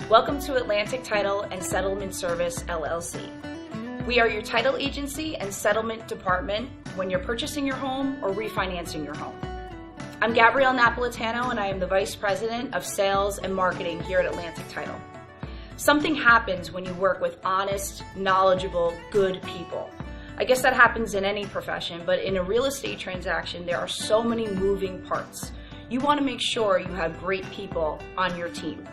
Welcome to Atlantic Title and Settlement Service, LLC. We are your title agency and settlement department when you're purchasing your home or refinancing your home. I'm Gabrielle Napolitano, and I am the Vice President of Sales and Marketing here at Atlantic Title. Something happens when you work with honest, knowledgeable, good people. I guess that happens in any profession, but in a real estate transaction, there are so many moving parts. You want to make sure you have great people on your team.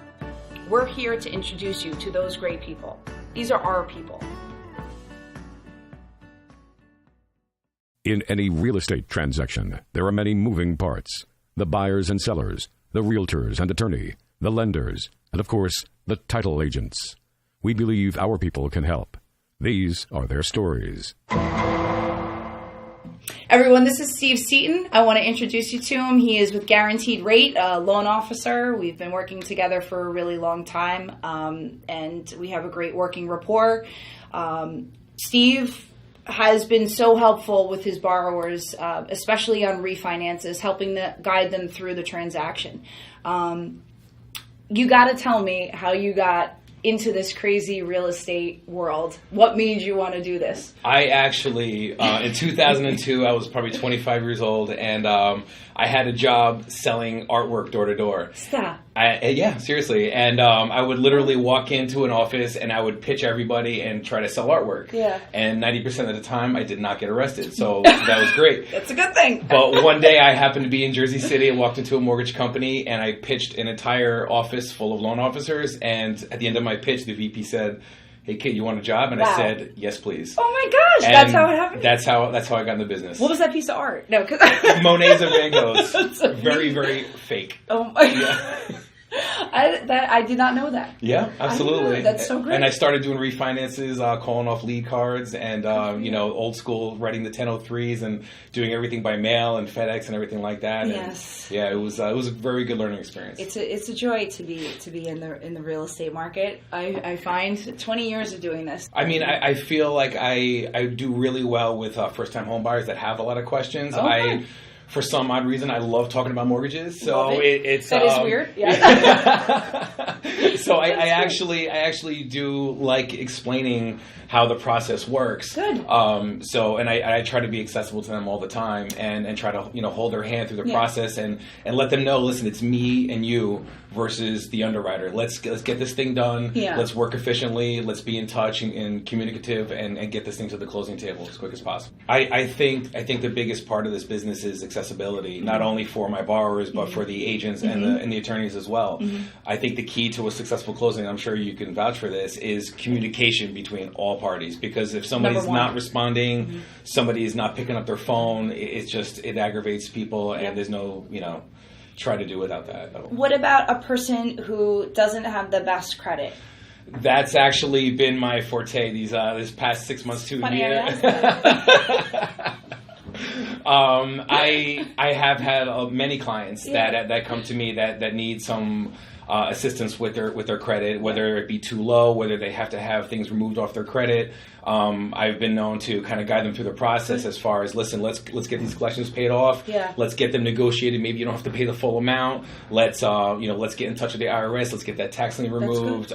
We're here to introduce you to those great people. These are our people. In any real estate transaction, there are many moving parts. The buyers and sellers, the realtors and attorney, the lenders, and of course, the title agents. We believe our people can help. These are their stories. Everyone, this is Steve Seaton. I want to introduce you to him. He is with Guaranteed Rate, a loan officer. We've been working together for a really long time, and we have a great working rapport. Steve has been so helpful with his borrowers, especially on refinances, helping guide them through the transaction. You got to tell me how you got into this crazy real estate world. What made you want to do this? I actually, in 2002, I was probably 25 years old, and I had a job selling artwork door to door. Stop. Yeah, seriously. And I would literally walk into an office and I would pitch everybody and try to sell artwork. Yeah. And 90% of the time, I did not get arrested. So that was great. That's a good thing. But one day I happened to be in Jersey City and walked into a mortgage company, and I pitched an entire office full of loan officers. And at the end of my pitch, the VP said, "Hey kid, you want a job?" And wow. I said, "Yes, please." Oh my gosh, and that's how it happened? That's how I got in the business. What was that piece of art? No, because Monet's and Van Gogh's. Very, very fake. Oh my god. I did not know that. Yeah, absolutely. That's so great. And I started doing refinances, calling off lead cards, and old school, writing the 1003s and doing everything by mail and FedEx and everything like that. Yes. And yeah, it was a very good learning experience. It's a joy to be in the real estate market. I find 20 years of doing this. I mean, I feel like I do really well with first time home buyers that have a lot of questions. Okay. For some odd reason, I love talking about mortgages. So it's that is weird. Yeah. So I actually do like explaining how the process works. Good. I try to be accessible to them all the time and try to hold their hand through the process and let them know, listen, it's me and you versus the underwriter. Let's get this thing done. Yeah. Let's work efficiently. Let's be in touch and communicative and get this thing to the closing table as quick as possible. I think the biggest part of this business is accessibility, not only for my borrowers but for the agents and the attorneys as well. I think the key to a successful closing, I'm sure you can vouch for this, is communication between all parties. Because if somebody's not responding, somebody is not picking up their phone, it aggravates people, and there's no try to do without that. What about a person who doesn't have the best credit? That's actually been my forte this past 6 months to a year. I have had many clients that come to me that need some assistance with their credit, whether it be too low, whether they have to have things removed off their credit. I've been known to kind of guide them through the process as far as, listen, let's get these collections paid off. Yeah. Let's get them negotiated. Maybe you don't have to pay the full amount. Let's get in touch with the IRS. Let's get that tax lien removed.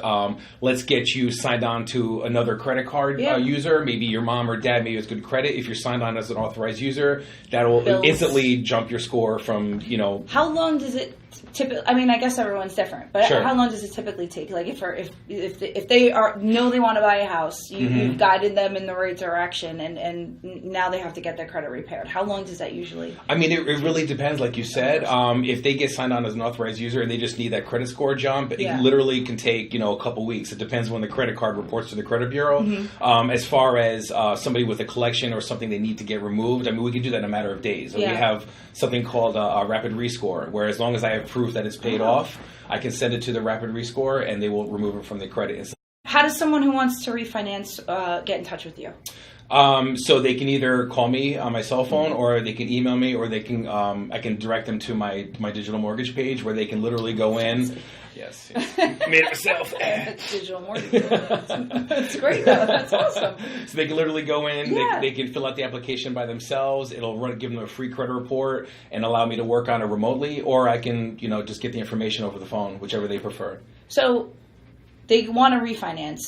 Let's get you signed on to another credit card user. Maybe your mom or dad maybe has good credit. If you're signed on as an authorized user, that will instantly jump your score from How long does it typically? I mean, I guess everyone's different, but sure. How long does it typically take? Like if they know they want to buy a house, you've guided them in the right direction, and now they have to get their credit repaired. How long does that usually? I mean, it really depends, like you said. If they get signed on as an authorized user and they just need that credit score jump, it literally can take a couple weeks. It depends when the credit card reports to the credit bureau. As far as somebody with a collection or something they need to get removed, I mean, we can do that in a matter of days. We have something called a rapid rescore, where as long as I have proof that it's paid off, I can send it to the rapid rescore and they will remove it from the credit. How does someone who wants to refinance get in touch with you? So they can either call me on my cell phone, or they can email me, or they can I can direct them to my digital mortgage page, where they can literally go in. Yes. Made it myself. Digital mortgage. That's great, though. That's awesome. So they can literally go in, they can fill out the application by themselves. It'll give them a free credit report and allow me to work on it remotely, or I can, just get the information over the phone, whichever they prefer. So they want to refinance.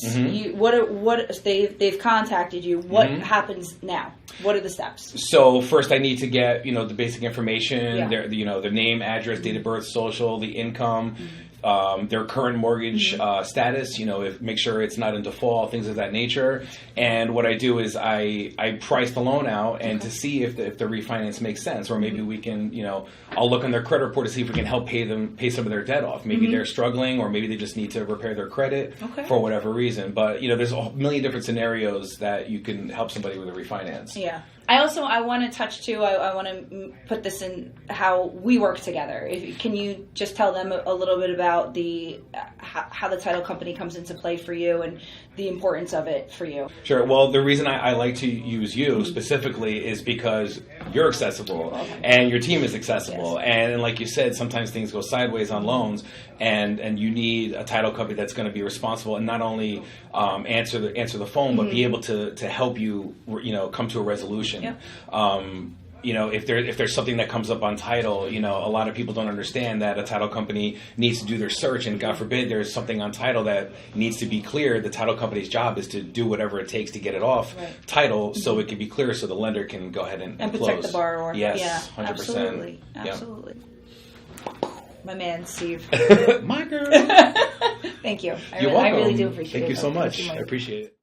They've contacted you. What happens now? What are the steps? So first, I need to get the basic information, Yeah. their name, address, date of birth, social, the income. Their current mortgage status, make sure it's not in default, things of that nature. And what I do is I price the loan out and to see if the refinance makes sense, or maybe we can, I'll look on their credit report to see if we can help pay some of their debt off. Maybe they're struggling, or maybe they just need to repair their credit for whatever reason. But there's a million different scenarios that you can help somebody with a refinance. Yeah. I want to touch too. I want to put this in how we work together. Can you just tell them a little bit about how the title company comes into play for you and the importance of it for you? Sure. Well, the reason I like to use you specifically is because you're accessible and your team is accessible. Yes. And like you said, sometimes things go sideways on loans, and you need a title company that's going to be responsible and not only answer the phone, but be able to help you come to a resolution. Yep. If there's something that comes up on title, a lot of people don't understand that a title company needs to do their search, and God forbid there's something on title that needs to be clear. The title company's job is to do whatever it takes to get it off title, so it can be clear, so the lender can go ahead and protect close. the borrower. Yes, yeah, 100%. Absolutely. My man, Steve. My girl. Thank you. You're welcome. I really do appreciate it. Thank you so much. I appreciate it.